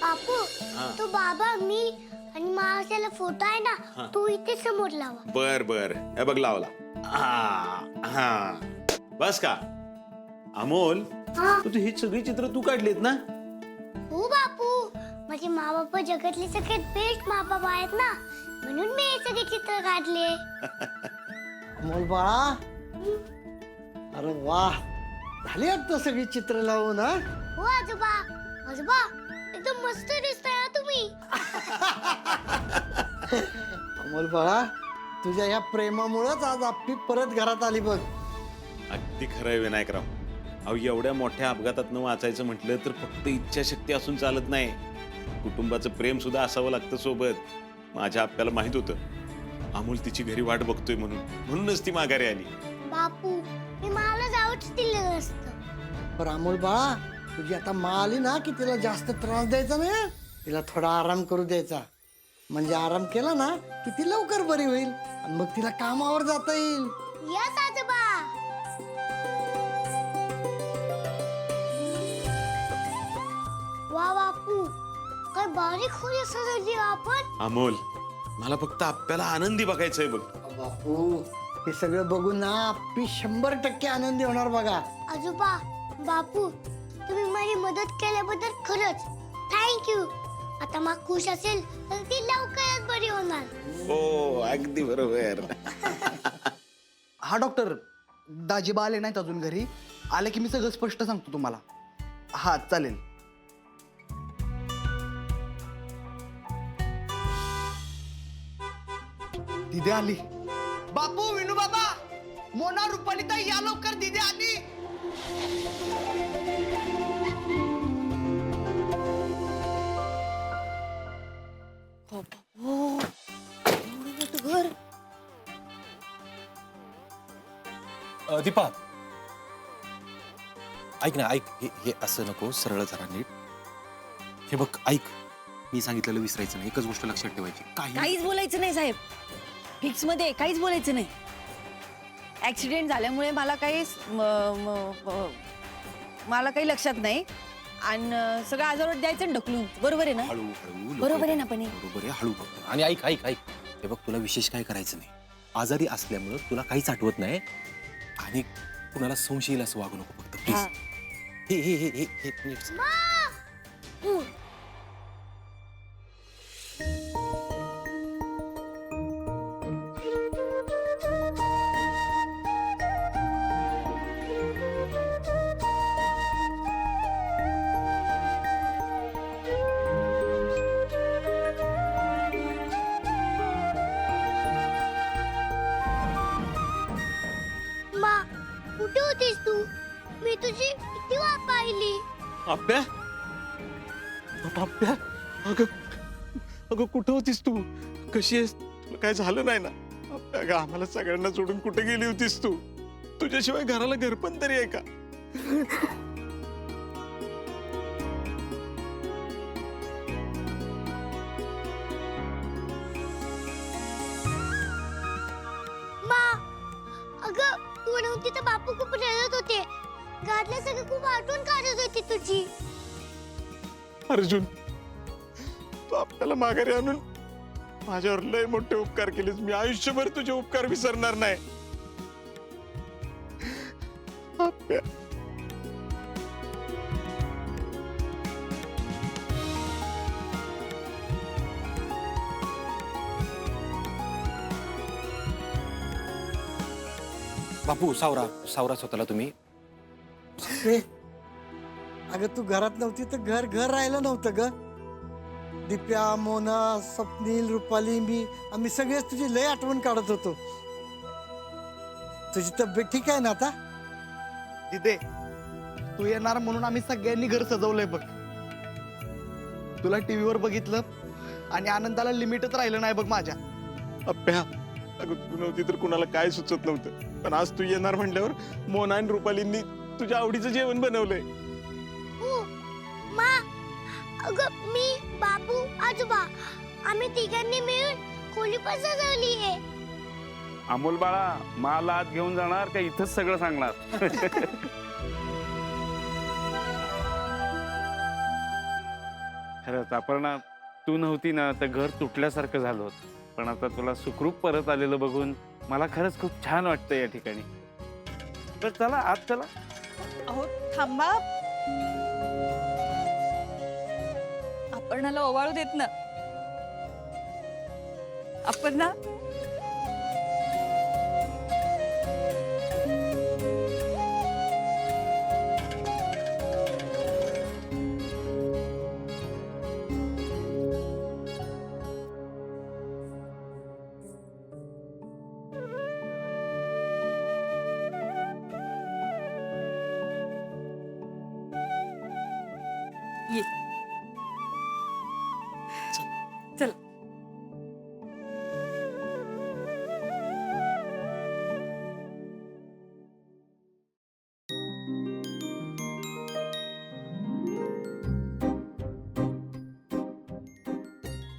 बापू तो बाबा मी आणि मावशीला फोटो आहे ना तो इथे समोर लावा. बर बर हे बघ लावला. हा बस का अमोल तुझी ही सगळी चित्र तू काढलीत ना? हो बापू माझे मा बाबा जगातले सगळ्यात बेस्ट मा बाबा आहेत ना म्हणून मी हे सगळे चित्र काढले. अमोल बाळा अरे वाह झाली आता सगळी चित्र लावून हा. हो आजोबा आजोबा एकदम मस्त दिसताय ना तुम्ही. अमोल बाळा तुझ्या या प्रेमामुळेच आज आपली परत घरात आली बघ. अगदी खरंय विनायकराव. अहो एवढ्या मोठ्या अपघातात वाचायचं म्हटलं तर फक्त इच्छाशक्ती असून चालत नाही. कुटुंबाचं प्रेम सुद्धा असावं लागतं सोबत. माझ्या आपल्याला माहित होतं अमोल तिची घरी वाट बघतोय म्हणूनच ती माघारी आली. बापू मी मला जाऊच दिलं नसतं. पण अमोल बाळा तुझी आता मा आली ना की तिला जास्त त्रास द्यायचा नाही. तिला थोडा आराम करू द्यायचा. म्हणजे आराम केला ना की ती लवकर बरी होईल आणि मग तिला कामावर जाता येईल. यस आजोबा. वा बापू काय बारीक खोली सजवली आपण. अमोल मला फक्त आपल्याला आनंदी बघायचंय बघ. बापू हे सगळं बघून ना आपली 100% आनंदी होणार बघा. आजोबा बापू तुम्ही माझी मदत केल्याबद्दल खरंच थँक्यू. आता मग खुश असेल तर ती लवकरच बरी होणार. हो अगदी बरोबर. हा डॉक्टर दाजीबा आले नाहीत अजून घरी. आले की मी सगळं स्पष्ट सांगतो तुम्हाला. हा चालेल. दिदी आली. बापू विनू बाबा मोना रुपाली ताई या लवकर दिदी आली. घर दीपा ऐक ना ऐक हे असं नको सरळ जरा नीट. हे बघ ऐक मी सांगितलेलं विसरायचं नाही. एकच गोष्ट लक्षात ठेवायची काहीच बोलायचं नाही साहेब. फिक्स मध्ये काहीच बोलायचं नाही. ऍक्सिडेंट झाल्यामुळे मला काही लक्षात नाही आणि सगळं आजारात द्यायचं आणि ढकलून. बरोबर आहे ना? हळू हळू बरोबर आहे ना पण हे? बरोबर आहे हळू बघ. आणि ऐक ऐक ऐक हे बघ तुला विशेष काय करायचं नाही. आजारी असल्यामुळं तुला काहीच आठवत नाही आणि कुणाला संशय येईल असं वागू नको फक्त प्लीज. हा. हे हे हे हे हे नीट. मा कुठे होतीस तू. मी तुझी किती वाट पाहिली. आप्या आप्या अगं अगं कुठं होतीस तू. कशी आहेस. तुला काय झालं नाही ना. आप्या अगं आम्हाला सगळ्यांना सोडून कुठे गेली होतीस तू. तुझ्याशिवाय घराला घरपण तरी आहे का. मा अगं तू नव्हती तर बापू खूप रडत होते. घरातले सगळे खूप आठवण काढत होती तुझी. अर्जुन तू आपल्याला माघारी आणून माझ्यावर लय मोठे उपकार केलेस. मी आयुष्यभर तुझे उपकार विसरणार नाही. आप्या. बापू सावरा सावरा स्वतःला तुम्ही. ए, अगं तू घरात नव्हती तर घर घर राहिलं नव्हतं ग. दिप्या मोना स्वप्नील रुपाली मी आम्ही सगळेच तुझी लय आठवण काढत होतो. तुझी तब्येत ठीक आहे ना आता. दिदे तू येणार म्हणून आम्ही सगळ्यांनी घर सजवलंय बघ. तुला टीव्हीवर बघितलं आणि आनंदाला लिमिटच राहिलं नाही बघ माझ्या. आप्या अगं तू नव्हती तर कुणाला काय सुचत नव्हतं. पण आज तू येणार म्हणल्यावर मोना आणि रुपालींनी तुझ्या आवडीचं जेवण बनवलंय. हो मा अगं मी बापू आजोबा आम्ही तिघांनी मिळून खोली पण सजवली आहे. अमोल बाळा मला आत घेऊन जाणार का इथंच सगळं सांगणार. खरंच अपर्णा, तू नव्हती ना तर घर तुटल्यासारखं झालं होतं. पण आता तुला सुखरूप परत आलेलं बघून मला खरंच खूप छान वाटतं या ठिकाणी. तर चला आत चला. अहो थांबा, अपर्णाला ओवाळू देत ना. अपर्णा, ये. चल.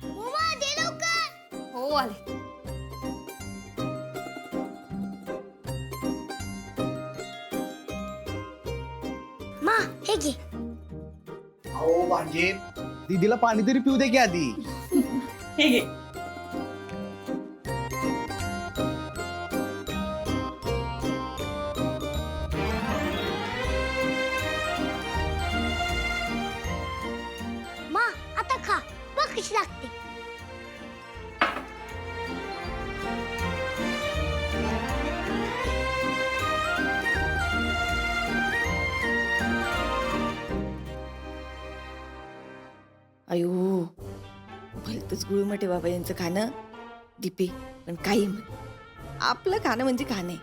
उमा, दे लवकर. हो आले. मा, हे घे. अहो भांजे, दीदीला पाणी तरी पिऊ दे की आधी. हे घे. मा, आता खा. बघ कशी लागते. अयो भलतच गुळमटे बाबा यांचं खाणं. दीपे पण काही म्हण, आपलं खाणं म्हणजे खाणे.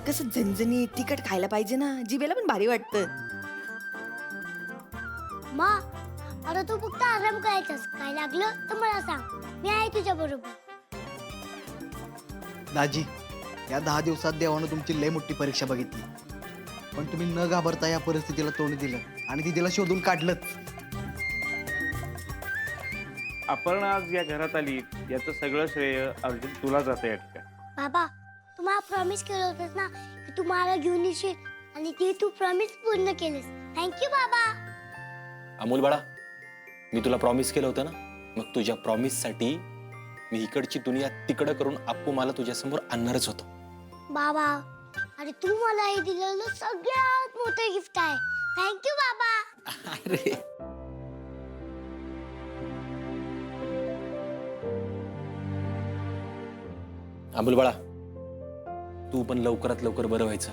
कसं झणझणी तिखट खायला पाहिजे ना, जिभेला पण भारी वाटतं. मा, आता तू फक्त आराम करायचास. काय लागलं तर मला सांग, मी आहे तुझ्या बरोबर. दाजी, या 10 दिवसात देवानं तुमची लय मोठी परीक्षा बघितली. पण तुम्ही न घाबरता या परिस्थितीला तोंड दिलं आणि दीदीला शोधून काढलंच. अपर्णा आज या घरात आली याचं सगळं श्रेय अर्जुन तुला जातं या ठिकाणी. बाबा, तू मला प्रॉमिस केलं होतंस ना की तू मला घेऊन येशील, आणि ते तू प्रॉमिस पूर्ण केलेस. थँक्यू बाबा. अमोल बाळा, मी तुला प्रॉमिस केलं होतं ना, मग तुझ्या प्रॉमिस साठी मी इकडची दुनिया तिकडं करून अप्पू मला तुझ्यासमोर आणणारच होतो. बाबा, अरे तू मला हे दिलेलं सगळ्यात मोठं गिफ्ट आहे. थँक्यू बाबा. अरे अमोल बाळा, तू पण लवकरात लवकर बरं व्हायचं,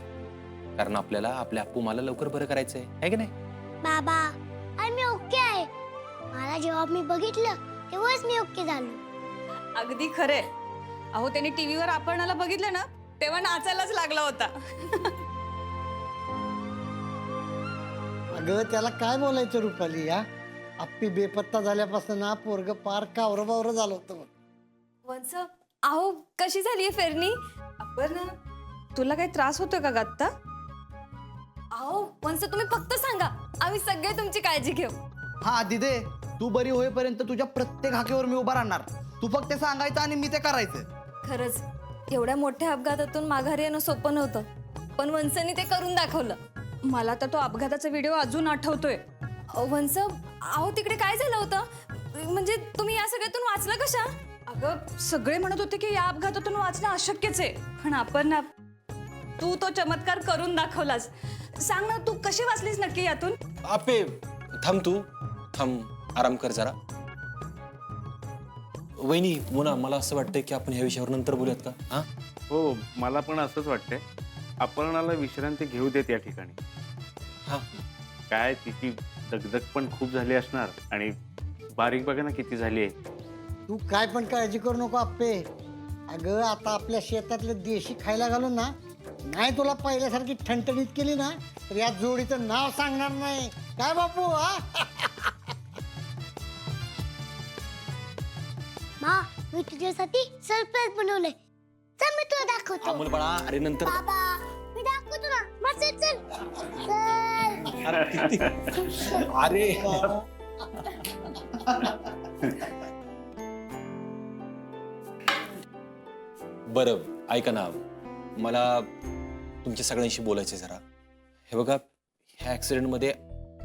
कारण आपल्याला आपल्या अप्पू मला लवकर बरं करायचंय, है की नाही? बाबा, अरे मी ओके आहे. मला जेव्हा मी बघितलं तेव्हाच मी ओके झालो. अगदी खरे. अहो त्याने टीव्हीवर अपर्णाला बघितलं ना, तेव्हा नाचायलाच लागला होता. अगं त्याला काय बोलायचं रुपाली, या आप्पी बेपत्ता झाल्यापासून ना पोरग पार कावरबावर झालं होतं. वंस, अहो कशी झाली फेरणी? अपर्णा, तुला काही त्रास होतोय का गत्ता? अहो वंस, तुम्ही फक्त सांगा, आम्ही सगळे तुमची काळजी घेऊ. हा दिदे, तू बरी होईपर्यंत तुझ्या प्रत्येक हाकेवर मी उभा राहणार. तू फक्त सांगायचं आणि मी ते करायचं. खरंच एवढ्या मोठ्या अपघातातून माघारी येणं सोपं नव्हतं, पण वंसनी ते करून दाखवलं. मला तर तो अपघाताचा व्हिडिओ अजून आठवतोय. वंस, अहो तिकडे काय झालं होतं? म्हणजे तुम्ही या सगळ्यातून वाचलं कशा? अगं सगळे म्हणत होते की या अपघातातून वाचणं अशक्यच आहे, पण अपर्णा, तू तो चमत्कार करून दाखवलास. सांग ना, तू कशी वाचलीस नक्की यातून? आपे थांब, तू थांब, आराम कर जरा. वहिनी मोना, मला असं वाटतंय की आपण ह्या विषयावर नंतर बोलूयात का? हा, हो, मला पण असंच वाटतंय. अपर्णाला विश्रांती घेऊ देत या ठिकाणी. हा. काय तिची दगदग पण खूप झाली असणार, आणि बारीक बघा ना किती झाली आहे. तू काय पण काळजी करू नको आप्पे. अगं आता आपल्या शेतातलं देशी खायला घालून ना, नाही तुला पहिल्यासारखी ठणठणीत केली ना, तर या जोडीचं नाव सांगणार नाही. काय बापू, हा? मा, मी तुझ्यासाठी सरप्राईज बनवलंय. चल मी तुला दाखवतो. अमोल बाळा, अरे नंतर. बाबा, मी दाखवतो ना. मा, चल चल चल. अरे बरं, ऐका ना, मला तुमच्या सगळ्यांशी बोलायचंय जरा. हे बघा, ह्या ऍक्सिडेंटमध्ये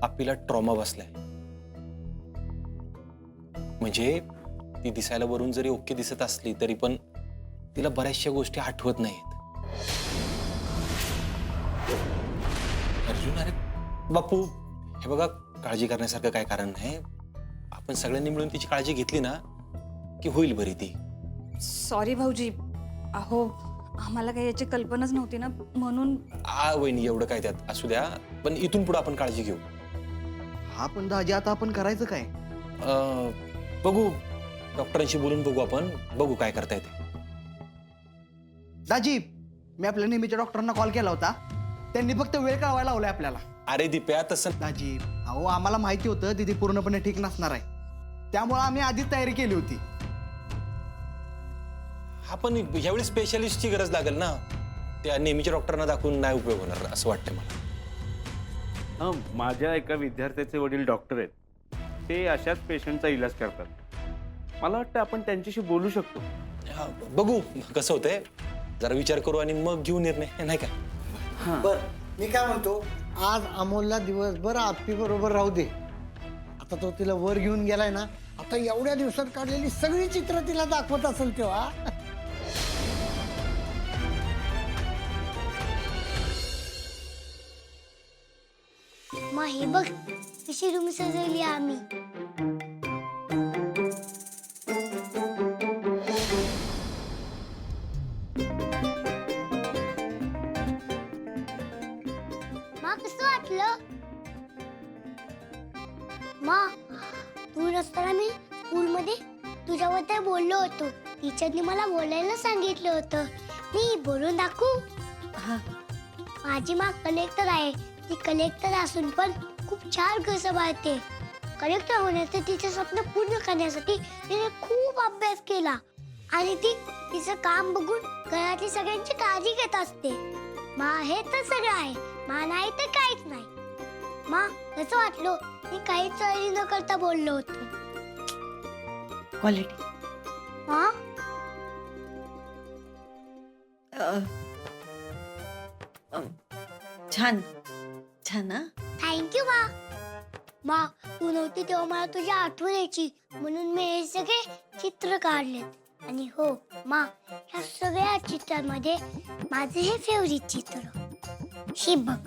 आपल्याला ट्रॉमा बसलाय म्हणजे ती दिसायला वरून जरी ओके दिसत असली तरी पण तिला बऱ्याचशा गोष्टी आठवत नाहीत. अर्जुन, अरे बापू, हे बघा, काळजी करण्यासारखं काय कारण नाही. आपण सगळ्यांनी मिळून तिची काळजी घेतली ना की होईल बरी ती. सॉरी भाऊजी. अहो, आम्हाला काही याची कल्पनाच नव्हती ना, म्हणून. वहिनी, एवढं काय त्यात, असू द्या. पण इथून पुढे आपण काळजी घेऊ. हा पण दाजी, आता आपण करायचं काय? बघू, डॉक्टरांशी बोलून बघू आपण, बघू काय करता येते. दाजी, मी आपल्या नेहमीच्या डॉक्टरांना कॉल केला होता. त्यांनी फक्त वेळ कळवायला लावलाय आपल्याला. अरे दिप्या, तसं दाजी, अहो आम्हाला माहिती होतं दीदी पूर्णपणे ठीक नसणार आहे, त्यामुळे आम्ही आधीच तयारी केली होती. आपण ह्यावेळी स्पेशलिस्टची गरज लागेल ना. त्या नेहमीच्या डॉक्टरांना दाखवून नाही उपयोग होणार असं वाटतं मला. माझ्या एका विद्यार्थ्याचे वडील डॉक्टर आहेत. ते अशाच पेशंटचा इलाज करतात. मला वाटतं आपण त्यांच्याशी बोलू शकतो. बघू कसं होतंय, जरा विचार करू आणि मग घेऊ निर्णय, नाही का? बर, मी काय म्हणतो, आज अमोलला दिवसभर आप्पी बरोबर राहू दे. आता तो तिला वर घेऊन गेलाय ना, आता एवढ्या दिवसात काढलेली सगळी चित्र तिला दाखवत असेल तेव्हा. मा हे बघ कशी रूम सजवली आम्ही. मा कसं वाटलं? मा, तू नसताना मी स्कूलमध्ये तुझ्याबद्दल बोललो होतो. टीचरनी मला बोलायला सांगितलं होतं. मी बोलून दाखवू? माझी मा कलेक्टर आहे. ती कलेक्टर असून पण खूप छान घर सांभाळते. कलेक्टर होण्याचं तिचं स्वप्न पूर्ण करण्यासाठी तिने खूप अभ्यास केला आणि ती तिचं काम बघून घरातली सगळ्यांची काळजी घेत असते. मा हे तर सगळं आहे, मा नाही तर काहीच नाही. मा कसं वाटलं? मी काही चोरी न करता बोललो होतो. क्वालिटी हा, छान छान. ना थँक्यू मा. मा, तू नव्हती तेव्हा मला तुझी आठवण यायची म्हणून मी हे सगळे चित्र काढलेत. आणि हो मा, ह्या सगळ्या चित्रांमध्ये माझे हे फेवरेट चित्र. हे बघ,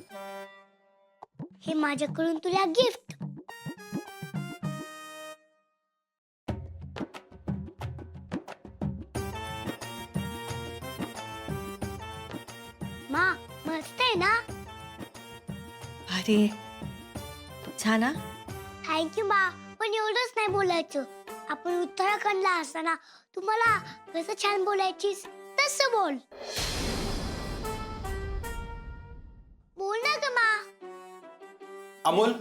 हे माझ्याकडून तुला गिफ्ट. मा, मस्त आहे ना? अरे छान. हा थँक्यू मा. पण एवढंच नाही बोलायचं. आपण उत्तराखंडला असताना तुम्हाला कसं छान बोलायचीस तसं बोल. बोल ना ग मा. अमोल,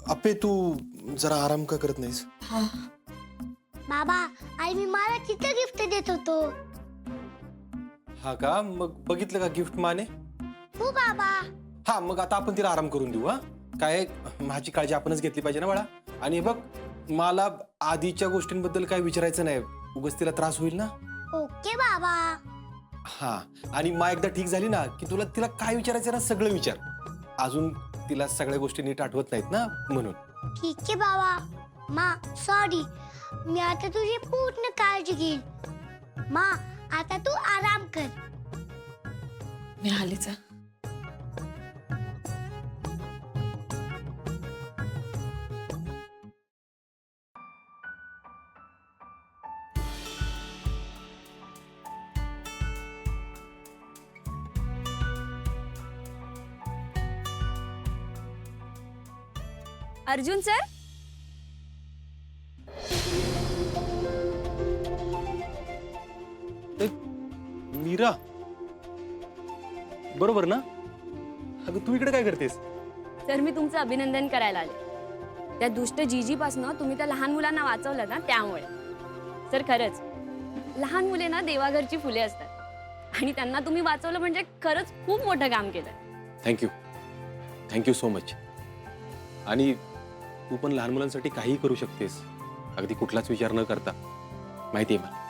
अप्पे, तू जरा आराम का करत नाहीस? बाबा, आई मी मला चित्र गिफ्ट देत होतो. हा का? मग बघितलं का गिफ्ट माने? हो बाबा. हा, मग आता आपण तिला आराम करून देऊ. हा, काय, माझी काळजी आपणच घेतली पाहिजे ना बाळा. आणि बघ, मला आधीच्या गोष्टींबद्दल काय विचारायचं नाही, उगाच तिला त्रास होईल ना. ओके बाबा. हा, आणि मा एकदा ठीक झाली ना की तुला तिला काय विचारायचं ना सगळं विचार. अजून तिला सगळ्या गोष्टी नीट आठवत नाहीत ना, म्हणून. ठीक आहे बाबा. मा सॉरी, मी आता तुझी पूर्ण काळजी घेईन. मा, आता तू आराम कर. मी आलेच. अर्जुन सर, मीरा, बरोबर ना? अगं, तू इकडे काय करतेस? सर मी तुमचं अभिनंदन करायला आले. त्या दुष्ट जीजीपासनं तुम्ही त्या लहान मुलांना वाचवलं ना, त्यामुळे. सर खरंच, लहान मुले ना देवाघरची फुले असतात आणि त्यांना तुम्ही वाचवलं म्हणजे खरंच खूप मोठं काम केलं. Thank you, thank you so much. आणि तू पण लहान मुलांसाठी काहीही करू शकतेस, अगदी कुठलाच विचार न करता. माहिती आहे मला.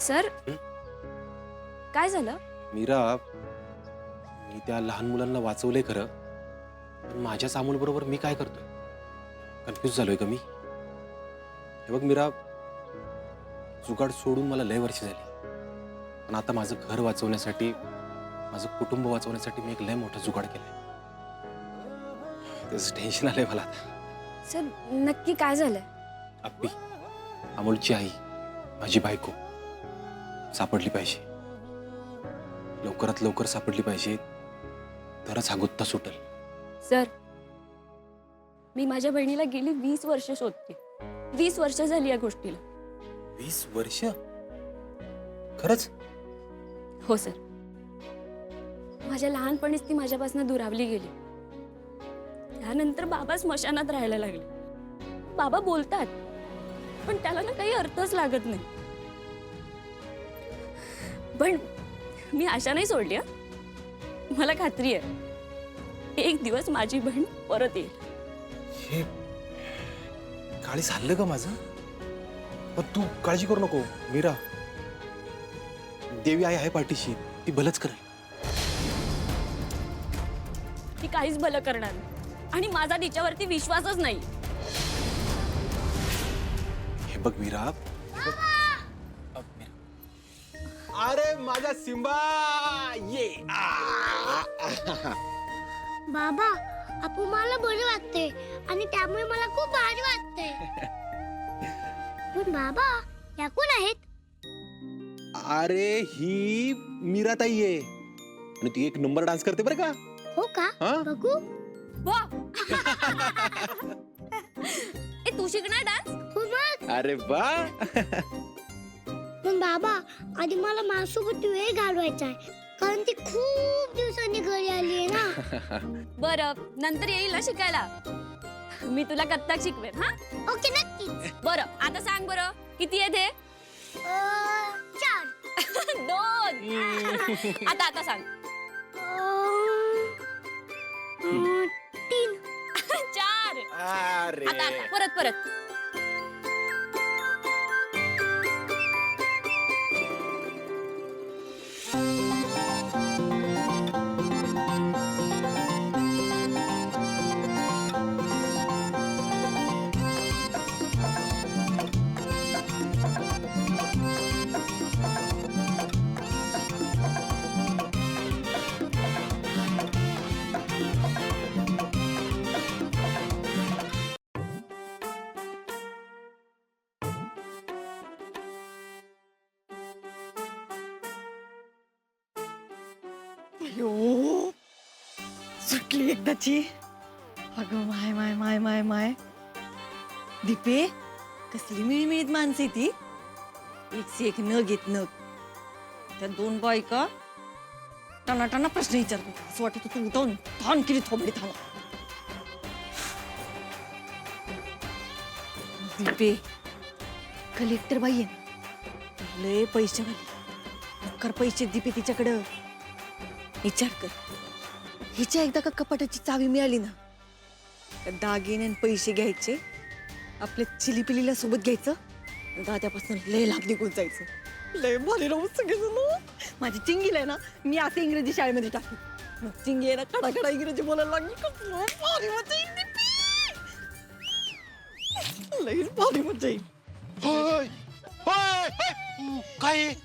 सर, काय झालं? मीरा, मी त्या लहान मुलांना वाचवलंय खरं, पण माझ्याच अमोल बरोबर मी काय करतोय? कन्फ्यूज झालोय का मी? हे बघ मीरा, जुगाड सोडून मला लय वर्ष झाली, पण आता माझं घर वाचवण्यासाठी, माझं कुटुंब वाचवण्यासाठी मी एक लय मोठा जुगाड केलाय. त्याचं टेन्शन आलंय मला आता. सर नक्की काय झालंय? अप्पी, अमोलची आई, माझी बायको सापडली पाहिजे. लवकरात लवकर सापडली पाहिजे, तरच हा गुत्ता सुटेल. सर मी माझ्या बहिणीला गेली 20 वर्ष शोधते. 20 वर्ष झाली या गोष्टीला. 20 वर्ष? खरंच? हो सर. माझ्या लहानपणीच ती माझ्यापासून दुरावली गेली. त्यानंतर बाबा स्मशानात राहायला लागले. बाबा बोलतात पण त्याला ना काही अर्थच लागत नाही. पण मी आशा नाही सोडली हं. मला खात्री आहे एक दिवस माझी बहीण परत येईल. हे काळीच हल्लं का माझं? पण तू काळजी करू नको मीरा, देवी आई आहे पाठीशी, ती भलंच करेल. ती काहीच भलं करणार नाही आणि माझा तिच्यावरती विश्वासच नाही. हे बघ मीरा, अरे माझा सिंबा ये. बाबा आपू मला बरं वाटते आणि त्यामुळे मला खूप भारी वाटते. पण बाबा या कोण आहेत? अरे ही मीरा ताई आहे आणि ती एक नंबर डान्स करते बरं का. हो का? हा? बघू. वा ए तू शिकणार डान्स? हो मग. अरे वा. पण बाबा आधी मला माझ्यासोबत वेळ घालवायचा आहे कारण ती खूप दिवसांनी घरी आली आहे ना. बरं नंतर येईल ना शिकायला. मी तुला कथ्थक शिकवेन. हा ओके नक्कीच. बरं आता सांग बरं किती आहे ते? 4. 2. आता सांग. 3. 4. अरे आता परत. अयो सुटली एकदाची. अगं माय माय माय माय माय दीपे, कसली मिळमिळीत माणसे ती. एकसे एक न घेत न. त्या 2 बायका टनाटना प्रश्न विचारतो. असं वाटत तू उठवून थान केली थोबडी थान. दीपे कलेक्टर बाई आहे ना, लय पैसे कर पैसे दीपे तिच्याकडं. विचार कर, हिच्या एकदा का कपाटाची चावी मिळाली ना, तर दागिने आणि पैसे घ्यायचे, आपल्या चिलीपिलीला सोबत घ्यायचं, दाद्यापासून लय लाभ निघून जायचं. लय भारी राहू सगळेजण. माझी चिंगीला आहे ना, मी असं इंग्रजी शाळेमध्ये टाकली. मग चिंगी आहे ना कडा इंग्रजी बोलायला लागली. कसलं भारी मजा येईल दीपी. लय भारी मजा येईल. होय होय होय. काय